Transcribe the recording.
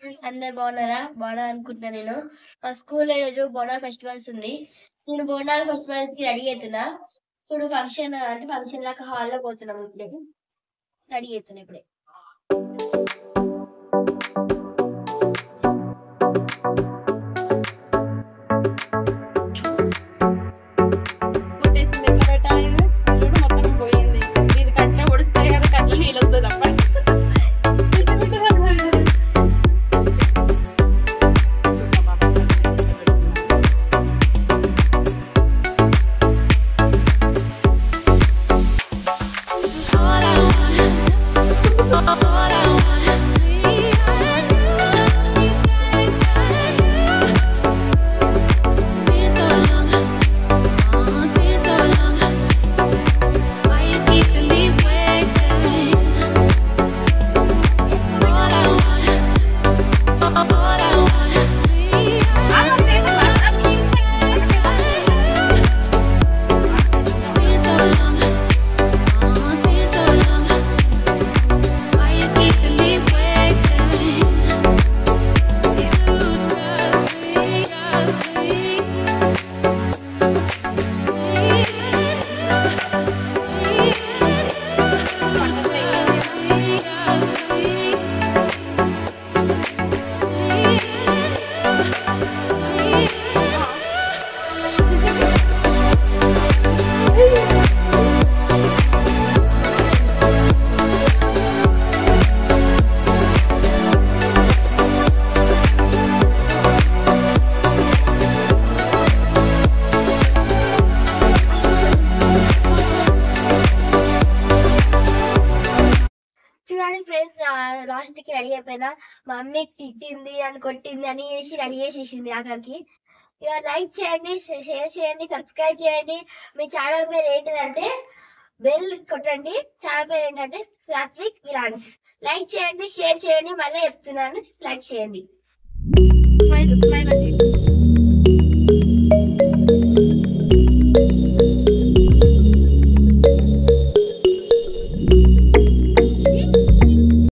అందరు బాగున్నారా? బాగున్నారు అనుకుంటున్నా నేను. మా స్కూల్‌లో ఈరోజు బోనాలు ఫెస్టివల్స్ ఉంది. నేను బోనాలు ఫెస్టివల్స్‌కి రెడీ అయితున్నా. ఇప్పుడు ఫంక్షన్ లాగా హాల్‌లో పోతున్నాం ఇప్పుడే. రెడీ అయితున్నా ఇప్పుడే. చూడండి ఫ్రెండ్స్, లాస్ట్‌కి రెడీ అయిపోయినా. మా మమ్మీ తిట్టింది అని కొట్టింది అని రెడీ చేసేసింది ఆఖరికి. ఇక లైక్ చేయండి, షేర్ చేయండి, సబ్స్క్రైబ్ చేయండి. మీ ఛానల్ పేరు ఏంటిదంటే బెల్ కొట్టండి. ఛానల్ పేరు ఏంటంటే సాత్విక్ విలాన్స్. లైక్ చేయండి, షేర్ చేయండి, మళ్ళీ చెప్తున్నాను లైక్ చేయండి. Smile smile